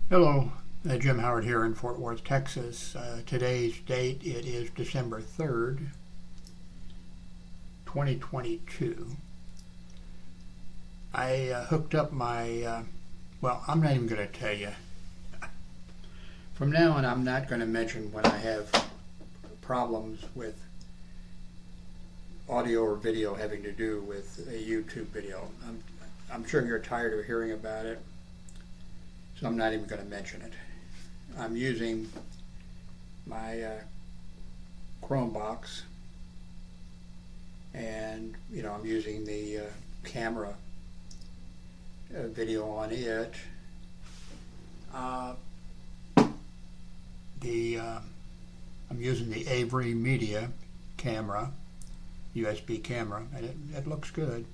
Hello, Jim Howard here in Fort Worth, Texas. Today's date, it is December 3rd, 2022. I hooked up my, well, I'm not even going to tell you. From now on, I'm not going to mention when I have problems with audio or video having to do with a YouTube video. I'm sure you're tired of hearing about it, so I'm not even going to mention it. I'm using my Chrome box, and I'm using the camera video on it. I'm using the Avery Media camera, USB camera, and it looks good.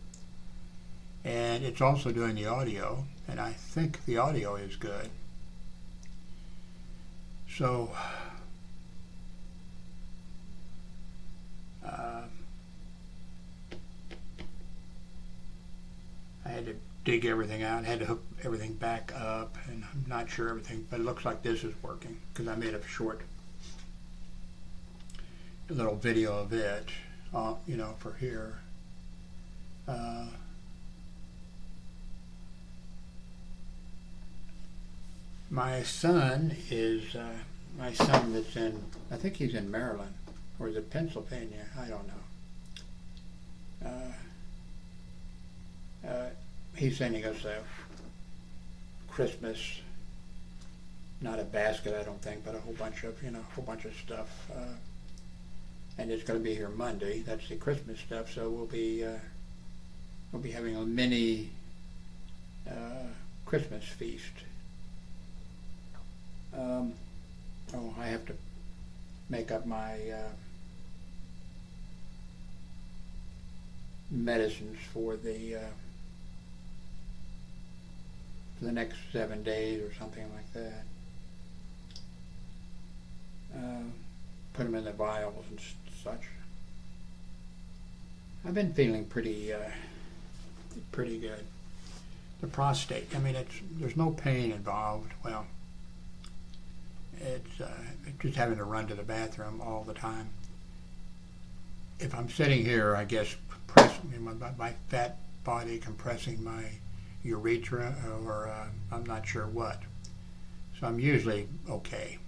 And it's also doing the audio, and I think the audio is good. So I had to dig everything out, had to hook everything back up, and I'm not sure everything, but it looks like this is working because I made a short little video of it, for here. My son that's in, I think he's in Maryland, or is it Pennsylvania? I don't know. He's sending us a Christmas, not a basket, I don't think, but a whole bunch of stuff. And it's going to be here Monday. That's the Christmas stuff. So we'll be having a mini Christmas feast. I have to make up my medicines for the next 7 days or something like that. Put them in the vials and such. I've been feeling pretty good. The prostate, there's no pain involved. Well, it's just having to run to the bathroom all the time. If I'm sitting here, I guess my fat body compressing my urethra, or I'm not sure what. So I'm usually okay.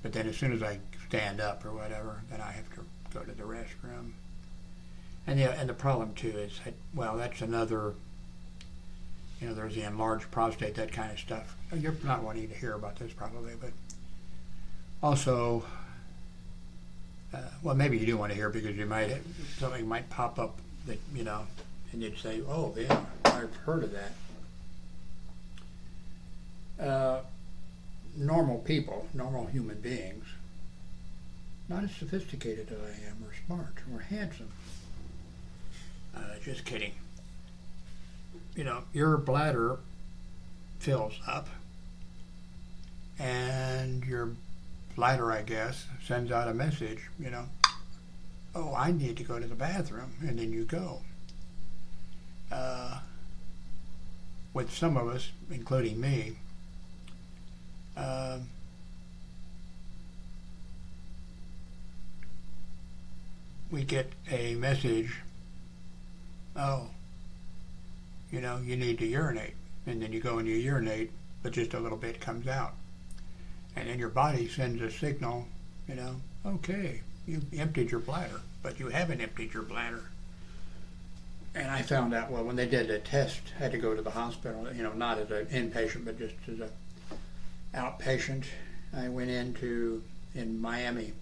But then as soon as I stand up or whatever, then I have to go to the restroom. And the problem too is, that's another, there's the enlarged prostate, that kind of stuff. You're not wanting to hear about this probably, but also, maybe you do want to hear, because something might pop up that, and you'd say, oh yeah, I've heard of that. Normal people, normal human beings, not as sophisticated as I am, or smart, or handsome. Just kidding. Your bladder fills up, and your bladder, I guess, sends out a message, oh, I need to go to the bathroom, and then you go. With some of us, including me, we get a message, oh, you need to urinate, and then you go and you urinate, but just a little bit comes out, and then your body sends a signal, okay, you've emptied your bladder, but you haven't emptied your bladder. And I found out, when they did a test, I had to go to the hospital, not as an inpatient, but just as a outpatient. I went in Miami.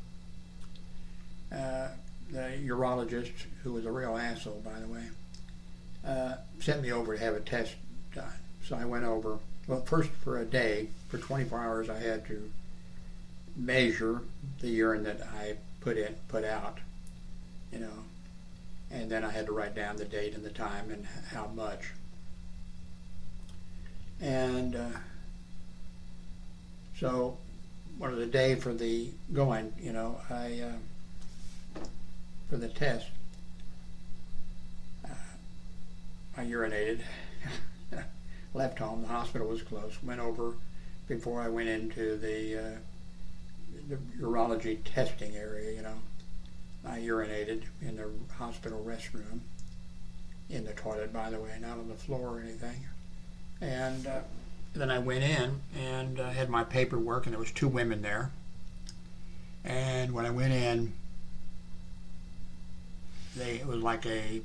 The urologist, who was a real asshole, by the way, sent me over to have a test done. So I went over. Well, first, for a day, for 24 hours, I had to measure the urine that I put out, and then I had to write down the date and the time and how much. And so, one of the day for the going, for the test, I urinated, left home, the hospital was close, went over before I went into the urology testing area, you know. I urinated in the hospital restroom, in the toilet, by the way, not on the floor or anything. And then I went in and had my paperwork, and there was two women there. And when I went in, it was like a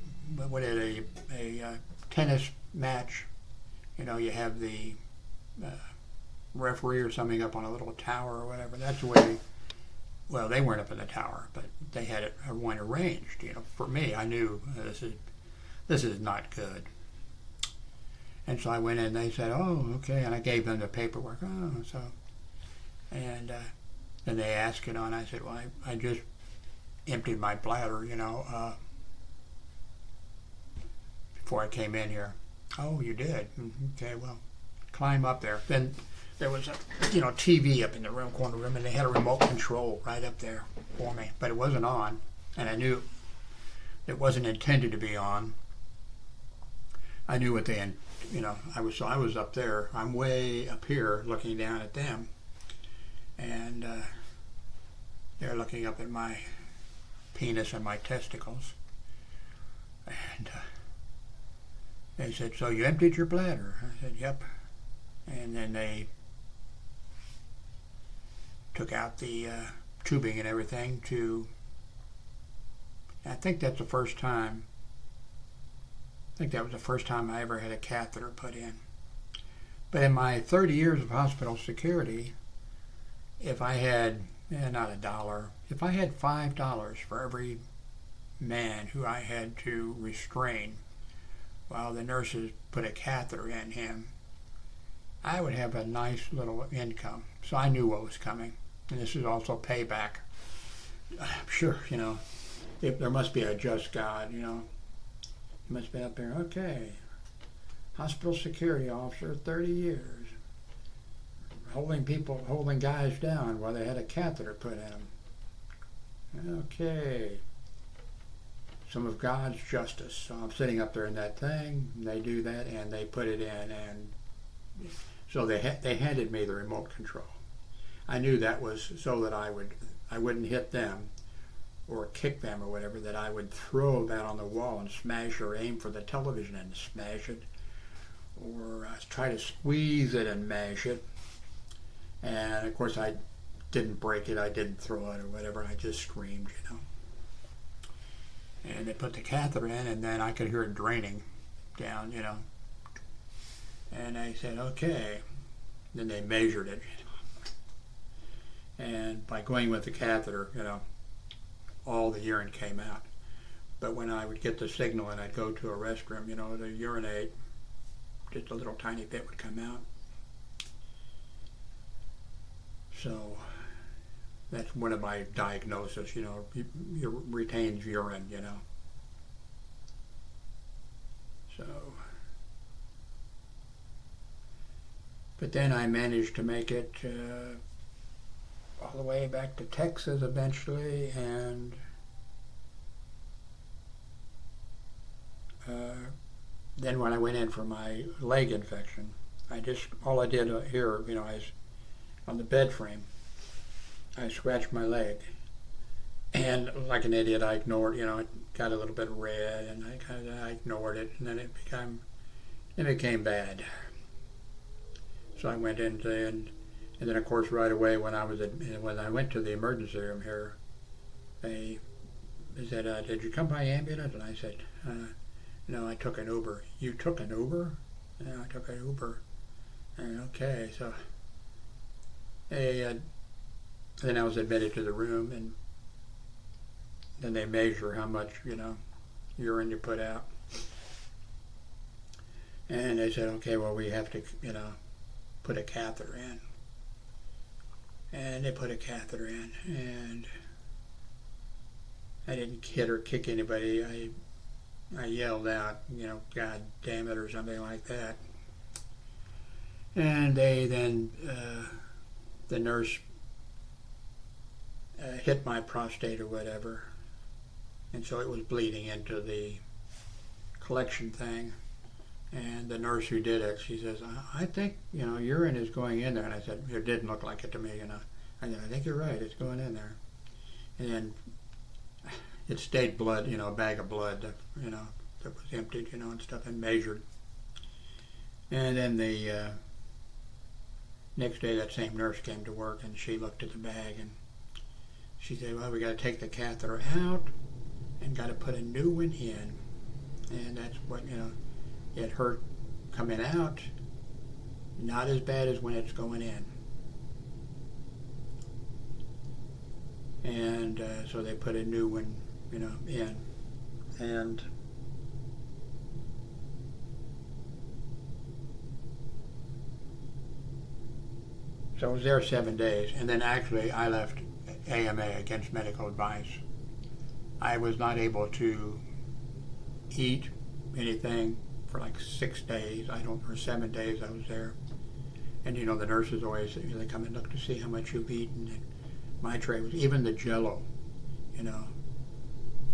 tennis match. You know, you have the referee or something up on a little tower or whatever. That's the way. Well, they weren't up in the tower, but they had it one arranged. You know, for me, I knew this is not good. And so I went in. And they said, "Oh, okay," and I gave them the paperwork. Oh, so, and then they asked, you know, and I said, "Well, I just emptied my bladder, you know, before I came in here." "Oh, you did? Okay, well, climb up there." Then there was a, you know, TV up in the corner room, and they had a remote control right up there for me, but it wasn't on, and I knew it wasn't intended to be on. I knew what they, you know, I was up there. I'm way up here looking down at them, and they're looking up at my penis and my testicles, and they said, "So you emptied your bladder?" I said, "Yep." And then they took out the tubing and everything I think that's the first time, I think that was the first time I ever had a catheter put in. But in my 30 years of hospital security, if I had, not $1, if I had $5 for every man who I had to restrain while the nurses put a catheter in him, I would have a nice little income. So I knew what was coming. And this is also payback. I'm sure, you know, if there must be a just God, you know. He must be up there, okay, hospital security officer, 30 years, holding guys down while they had a catheter put in them. Okay. Some of God's justice. So I'm sitting up there in that thing, and they do that, and they put it in, and so they handed me the remote control. I knew that was so that I wouldn't hit them or kick them or whatever, that I would throw that on the wall and smash or aim for the television and smash it, or try to squeeze it and mash it. And of course I didn't break it, I didn't throw it or whatever, I just screamed, you know. And they put the catheter in, and then I could hear it draining down, you know. And they said, okay. Then they measured it. And by going with the catheter, you know, all the urine came out. But when I would get the signal and I'd go to a restroom, you know, to urinate, just a little tiny bit would come out. So that's one of my diagnoses, you know, you retains urine, you know. So, but then I managed to make it all the way back to Texas eventually, and then when I went in for my leg infection, all I did here, you know, I was on the bed frame, I scratched my leg, and like an idiot, I ignored, you know, it got a little bit red, and I ignored it, and then it became bad. So I went into, and then of course right away when I went to the emergency room here, they said, "Did you come by ambulance?" And I said, "No, I took an Uber." "You took an Uber?" "Yeah, I took an Uber." And okay, so then I was admitted to the room, and then they measure how much, you know, urine you put out. And they said, okay, well, we have to, you know, put a catheter in. And they put a catheter in, and I didn't hit or kick anybody. I yelled out, you know, "God damn it," or something like that. And they then, the nurse hit my prostate or whatever, and so it was bleeding into the collection thing. And the nurse who did it, she says, I think, urine is going in there. And I said, it didn't look like it to me, I said, I think you're right, it's going in there. And then it stayed blood, a bag of blood, that was emptied, and stuff, and measured. And then the next day, that same nurse came to work, and she looked at the bag, and she said, well, we got to take the catheter out and got to put a new one in. And that's what, it hurt coming out, not as bad as when it's going in. And so they put a new one, in. And so I was there 7 days, and then actually I left AMA, against medical advice. I was not able to eat anything for like 6 days. Or 7 days I was there. And the nurses always, they come and look to see how much you've eaten. And my tray was, even the Jello,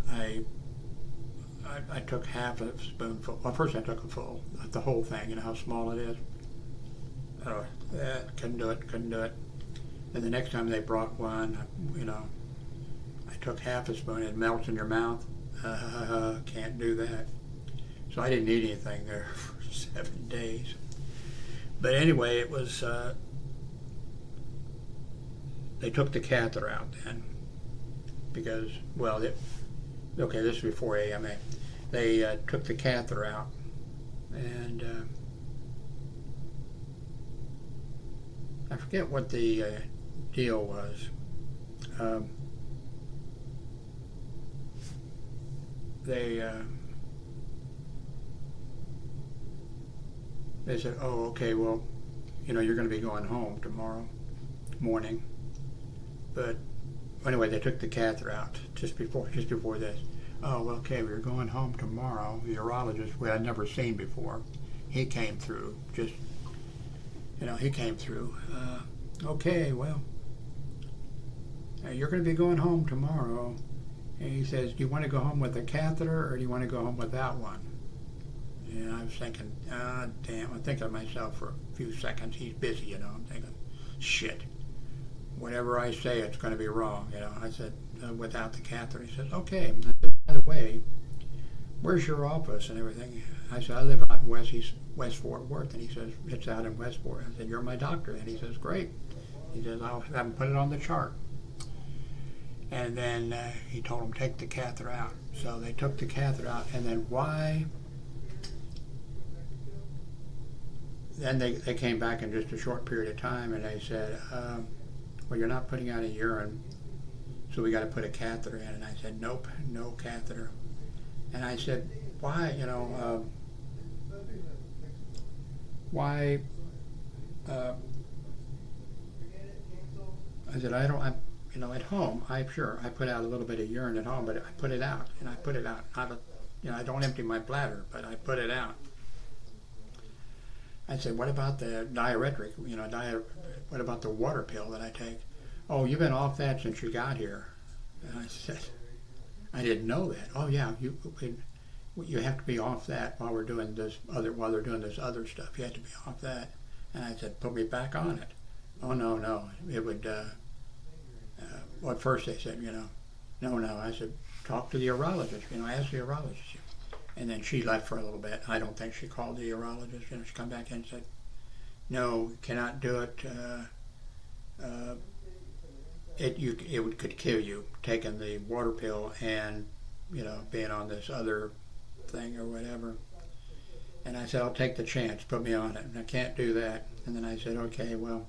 I took half a spoonful. Well, first I took a full, the whole thing, how small it is. Oh, couldn't do it. And the next time they brought one, I took half a spoon. It melts in your mouth. Can't do that. So I didn't eat anything there for 7 days. But anyway, it was, they took the catheter out then. Because, this is before AMA. They took the catheter out. And I forget what the deal was. They said, oh, okay, well, you're going to be going home tomorrow morning. But anyway, they took the catheter out just before this. Oh, well, okay, we're going home tomorrow. The urologist we had never seen before, he came through. He came through. Okay, well, you're going to be going home tomorrow. And he says, do you want to go home with a catheter or do you want to go home without one? And I was thinking, damn, I'm thinking to myself for a few seconds. He's busy, I'm thinking, shit. Whatever I say, it's going to be wrong, I said, without the catheter. He says, okay. I said, by the way, where's your office and everything? I said, I live out in West Fort Worth. And he says, it's out in West Fort. I said, you're my doctor. And he says, great. He says, I'll have him put it on the chart. And then he told him, take the catheter out. So they took the catheter out. And then why? Then they came back in just a short period of time and they said, well, you're not putting out any urine, so we got to put a catheter in. And I said, nope, no catheter. And I said, why, why? I said, at home, I put out a little bit of urine at home, but I put it out, and I put it out. I don't empty my bladder, but I put it out. I said, what about the diuretic, what about the water pill that I take? Oh, you've been off that since you got here. And I said, I didn't know that. Oh yeah, you have to be off that while they're doing this other stuff. You have to be off that. And I said, put me back on it. Oh no, it would, well, at first they said, no. I said, talk to the urologist, ask the urologist. And then she left for a little bit. I don't think she called the urologist. She come back in and said, no, cannot do it. It could kill you, taking the water pill and, being on this other thing or whatever. And I said, I'll take the chance, put me on it. And I can't do that. And then I said, okay, well,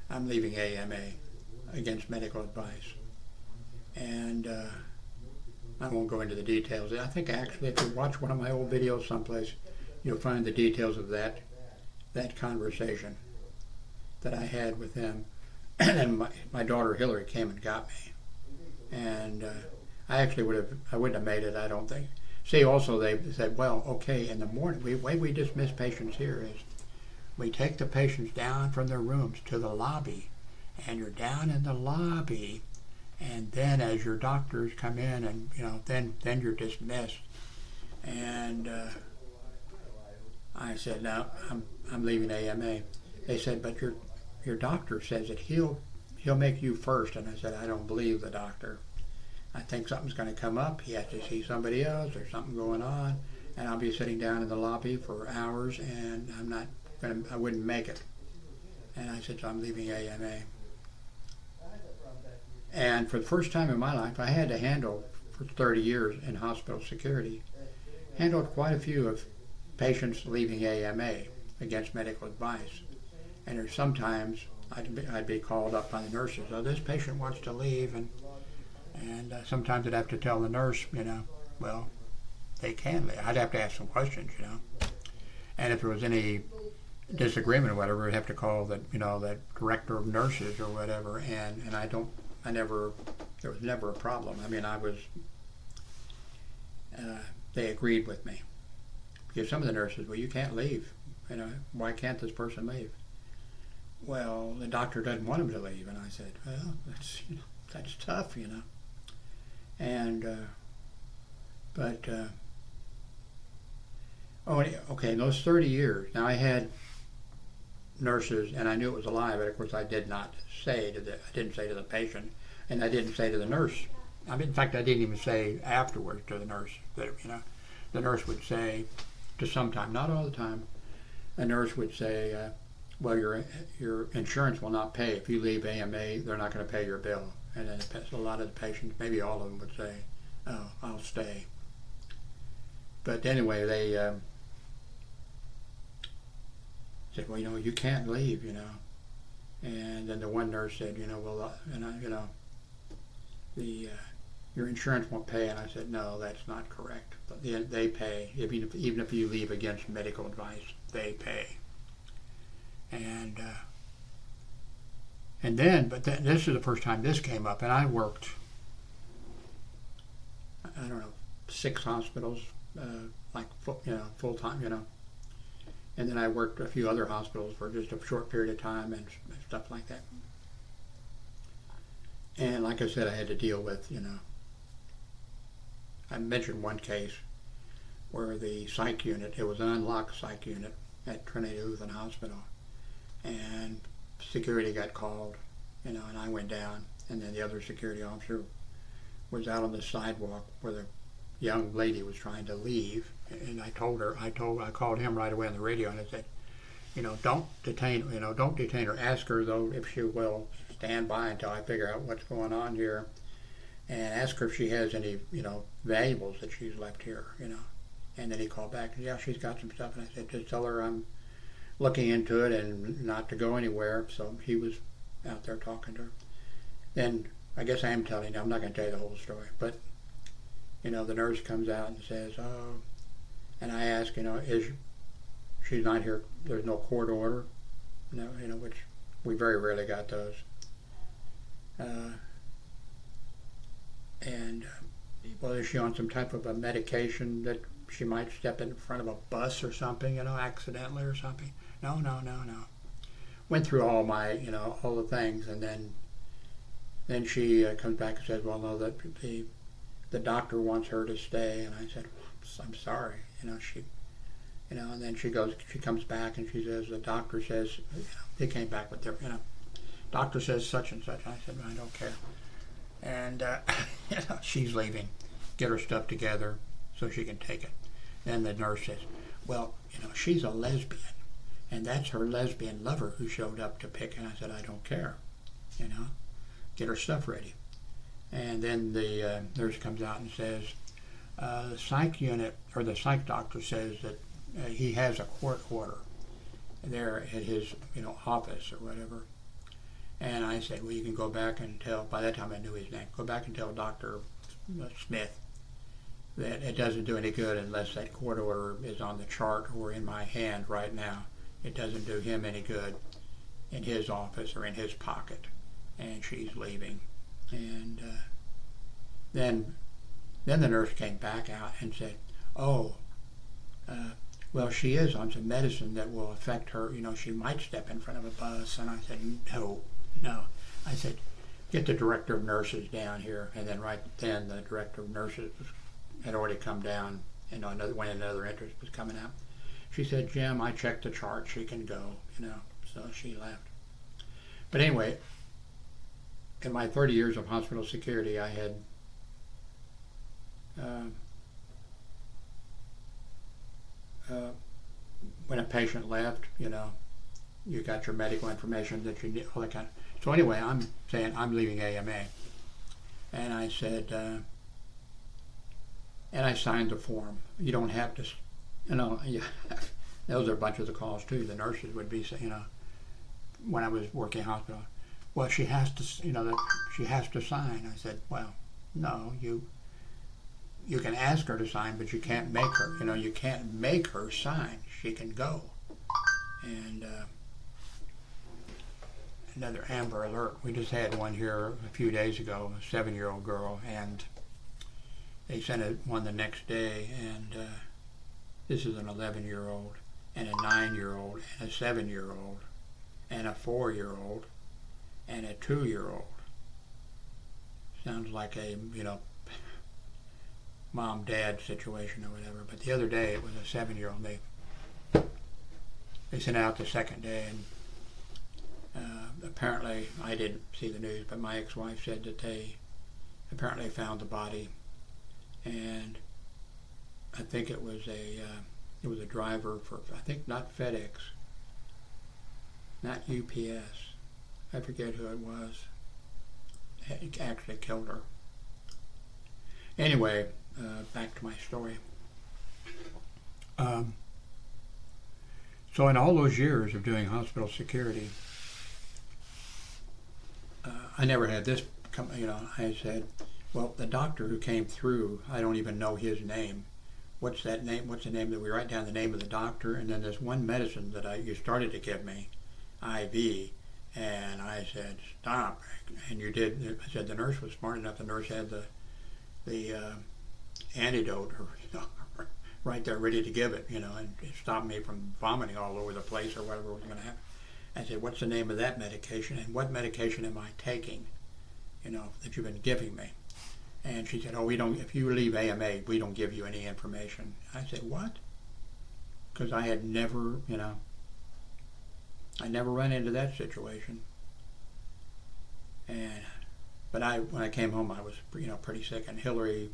I'm leaving AMA, against medical advice. And I won't go into the details. I think actually if you watch one of my old videos someplace, you'll find the details of that conversation that I had with them. And my daughter Hillary came and got me. And I wouldn't have made it, I don't think. See, also they said, well, okay, in the morning, the way we dismiss patients here is we take the patients down from their rooms to the lobby, and you're down in the lobby, and then as your doctors come in, and then you're dismissed. And I said, no, I'm leaving AMA. They said, but your doctor says that he'll make you first. And I said, I don't believe the doctor. I think something's going to come up. He has to see somebody else. There's something going on, and I'll be sitting down in the lobby for hours, and I wouldn't make it. And I said, so I'm leaving AMA. And for the first time in my life, I had to handle, for 30 years in hospital security, handled quite a few of patients leaving AMA against medical advice. And there's sometimes I'd be called up by the nurses. Oh, this patient wants to leave, and sometimes I'd have to tell the nurse, well, they can leave. I'd have to ask some questions, And if there was any disagreement or whatever, I'd have to call that director of nurses or whatever. And there was never a problem. I mean, they agreed with me. Because some of the nurses, well, you can't leave. Why can't this person leave? Well, the doctor doesn't want him to leave. And I said, well, that's tough, And, in those 30 years, now I had nurses, and I knew it was a lie, but of course I didn't say to the patient, and I didn't say to the nurse. In fact, I didn't even say afterwards to the nurse that, the nurse would say, to sometime, not all the time, a nurse would say, well, your insurance will not pay. If you leave AMA, they're not going to pay your bill. And then a lot of the patients, maybe all of them, would say, oh, I'll stay. But anyway, they said, well, you can't leave, And then the one nurse said, your insurance won't pay. And I said, no, that's not correct. They pay. Even if you leave against medical advice, they pay. This is the first time this came up, and I worked, 6 hospitals, full time, and then I worked a few other hospitals for just a short period of time and stuff like that. And like I said, I had to deal with, I mentioned one case where the psych unit, it was an unlocked psych unit at Trinity Lutheran Hospital, and security got called, and I went down, and then the other security officer was out on the sidewalk where the young lady was trying to leave, and I called him right away on the radio, and I said, don't detain her. Ask her though if she will stand by until I figure out what's going on here, and ask her if she has any, valuables that she's left here, And then he called back, yeah, she's got some stuff, and I said, just tell her I'm looking into it and not to go anywhere. So he was out there talking to her. Then I guess I am telling you, I'm not going to tell you the whole story, but the nurse comes out and says, oh, and I ask, she's not here, there's no court order, which we very rarely got those. Well, is she on some type of a medication that she might step in front of a bus or something, accidentally or something? No. Went through all my, all the things, and then she comes back and says, well, no, that the doctor wants her to stay. And I said, I'm sorry, she, and then she comes back and she says, the doctor says, they came back with their, doctor says such and such. I said, I don't care. And she's leaving, get her stuff together so she can take it. Then the nurse says, well, she's a lesbian, and that's her lesbian lover who showed up to pick. And I said, I don't care, get her stuff ready. And then the nurse comes out and says, the psych unit, or the psych doctor says that he has a court order there at his, office or whatever. And I said, well, you can go back and tell, by that time I knew his name, go back and tell Dr. Smith that it doesn't do any good unless that court order is on the chart or in my hand right now. It doesn't do him any good in his office or in his pocket. And she's leaving. And then the nurse came back out and said, oh, well, she is on some medicine that will affect her. She might step in front of a bus. And I said, no. I said, get the director of nurses down here. And then right then the director of nurses had already come down, when another entrance was coming out. she said, Jim, I checked the chart, she can go, you know, so she left. But anyway, in my 30 years of hospital security, I had when a patient left, you know, you got your medical information that you need, all that kind of. So anyway, I'm saying I'm leaving AMA, and I said, and I signed the form. You don't have to, you know. Those are a bunch of the calls too. The nurses would be saying, you know, when I was working hospital, well, she has to, you know, that she has to sign. I said, well, no, you can ask her to sign, but you can't make her. You know, you can't make her sign. She can go. And another Amber Alert. We just had one here a few days ago, a 7-year-old girl, and they sent one the next day, and this is an 11-year-old, and a 9-year-old, and a 7-year-old, and a 4-year-old, and a 2-year-old. Sounds like a, you know, mom-dad situation or whatever. But the other day it was a 7-year-old. They sent out the second day, and apparently, I didn't see the news, but my ex-wife said that they apparently found the body, and I think it was a driver for, I think not FedEx, not UPS, I forget who it was. It actually killed her. Anyway, back to my story. So in all those years of doing hospital security, I never had this come, you know, I said, well, the doctor who came through, I don't even know his name. What's that name? What's the name? That we write down the name of the doctor, and then there's one medicine that you started to give me, IV, and I said, stop. And you did. I said the nurse was smart enough. The nurse had the antidote or, you know, right there ready to give it, you know, and it stopped me from vomiting all over the place or whatever was going to happen. I said, what's the name of that medication, and what medication am I taking, you know, that you've been giving me? And she said, oh, we don't, if you leave AMA, we don't give you any information. I said, what? Because I had never, you know, I never run into that situation. But when I came home, I was, you know, pretty sick, and Hillary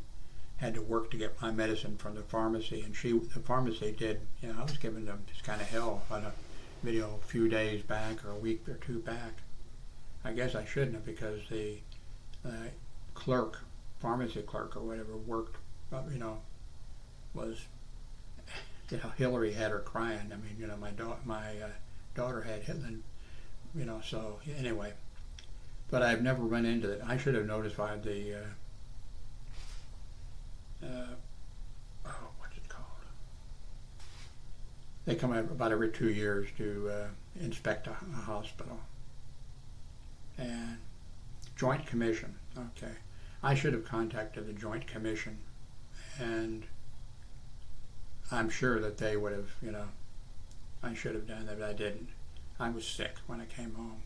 had to work to get my medicine from the pharmacy, and the pharmacy did, you know, I was giving them this kind of hell on a video a few days back or a week or two back. I guess I shouldn't have, because the clerk, pharmacy clerk or whatever, worked, you know, was, you know, Hillary had her crying. I mean, you know, my daughter had Hitler, you know, so anyway. But I've never run into it. I should have notified the, what's it called? They come about every 2 years to inspect a hospital. And Joint Commission, okay. I should have contacted the Joint Commission, and I'm sure that they would have, you know, I should have done that, but I didn't. I was sick when I came home,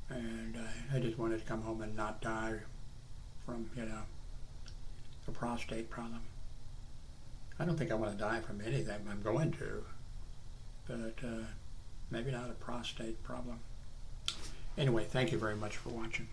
and I just wanted to come home and not die from, you know, a prostate problem. I don't think I want to die from anything. I'm going to, but maybe not a prostate problem. Anyway, thank you very much for watching.